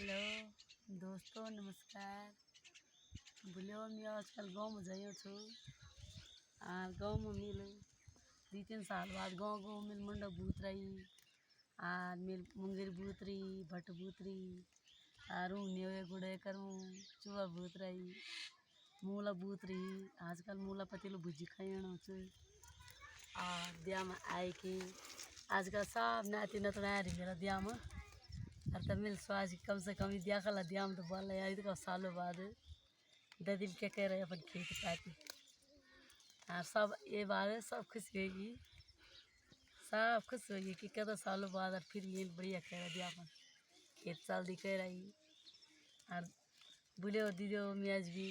Hello दोस्तों, नमस्कार। बोलियो मैं आजकल गाँव में जाइयो छू। और गाँव में मिल 2-3 साल बाद गाँव मिल मंडप बूत रही। और मिल मुंगेर बूत रही, भट बूत रही। और नेवे गुड़े करूँ चूहा बूत रही, मूला बूत रही। आजकल मूला पतीलो भुजी खाइणो छू। और दिया में आए कि आजकल सब नाती नतना रही मेरा दिया में। और तब मिल स्वाज कम से कम दिया खला दिया में तो बोल यार तो सालों बाद दिन क्या कह रहे अपन खेत पाती। और सब ये बार सब खुश होगी, सब खुश होगी कि कहता सालों बाद और फिर ये बढ़िया कह रहा दिया अपन खेत साल दी कह रही। और बोले दीदी मियाज भी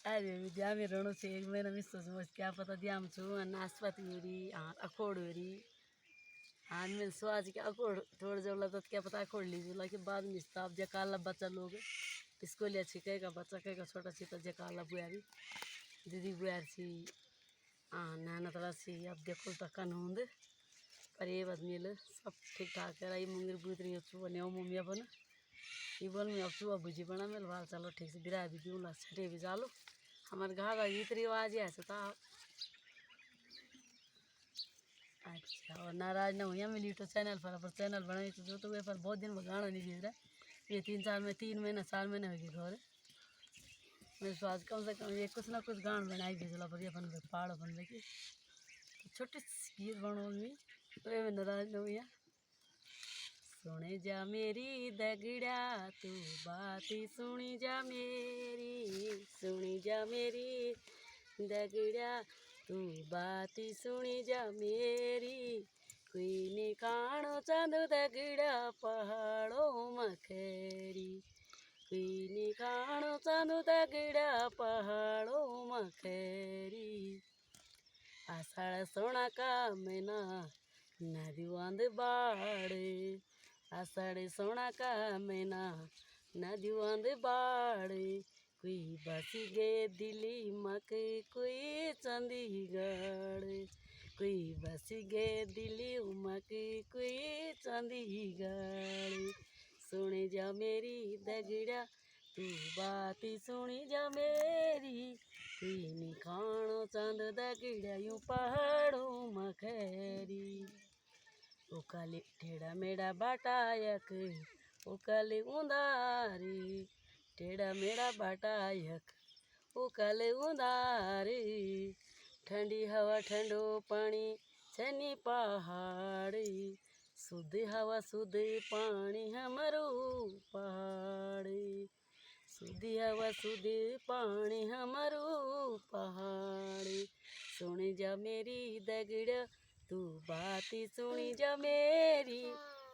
अरे दिया में रोनो से 1 महीना में सोच क्या पता दिया में छू नाशपाती हो रही अखोड़ हो रही। हाँ मिल स्वाज के अखोड़ थोड़ा जब लगता क्या पता अखोड़ लीजिए कि बाद में अब जकाला बच्चा लोग स्कूल अच्छी कहेगा बच्चा कहेगा छोटा सी तो जकाला बुआरी दीदी बुआर सी। हाँ नाना तला सी अब देखो तो कन होंगे पर ये बद मिल सब ठीक ठाक है रही। मुंगेर बुत रही चूहा ने मम्मी अपन ये बोल में अब चूहा भुजी बना मिल भाल चलो ठीक से बिरा भी दूँ छठे भी जालो हमारे घाघा गीत रिवाज ऐसे था। अच्छा और नाराज ना हुई मैं यूट्यूब चैनल पर चैनल बनाई तो जो तो वे पर बहुत दिन में गाना नहीं भेज रहा। ये 3 महीना 4 महीने हो गए घर मेरे स्वाद कम से कम ये कुछ ना कुछ गान बनाई भेजला पर अपन पहाड़ बन लगी तो छोटी सी गीत बनोगी वे में नाराज ना हुई। सुने जा मेरी दगड़ा तू बाती सुनी जा मेरी दगड़ा तू बाती सुनी जा मेरी। कोई निकाणो चांद दगड़ा पहाड़ों मखेरी, कोई निकाणो चांद दगड़ा पहाड़ों मखेरी। आषाढ़ सोना का महीना नदी बांध बाड़े, आषाढ़ सोना का महीना नदी बांध बाड़े। कोई बसी गे दिल्ली मक कोई चंडीगढ़, कोई बसी गे दिल्ली उमक कोई चंडीगढ़। सुने जा मेरी दगड़ा तू बाती सुनी जा मेरी। कोई निखाणो चांद दगड़ा यूं पहाड़ों मखेरी। उकाले टेढ़ा मेढ़ा बाटायक उकाले उंदारी, टेढ़ा मेढ़ा बाटायक उकाले उंदारी। ठंडी हवा ठंडो पानी छनी पहाड़ी, शुद्ध हवा शुद्ध पानी हमारो पहाड़ी, शुद्ध हवा शुद्ध पानी हमारो पहाड़ी। सुनी जा मेरी दगड़ा तू बाती सुनी जा मेरी।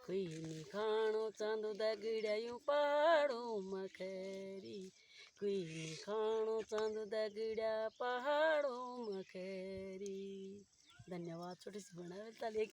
कोई निखाणो चांद दगड़ा यूं पहाड़ों मखेरी, कोई निखाणो चांद दगड़ा पहाड़ों मखेरी। धन्यवाद। छोटी सी बना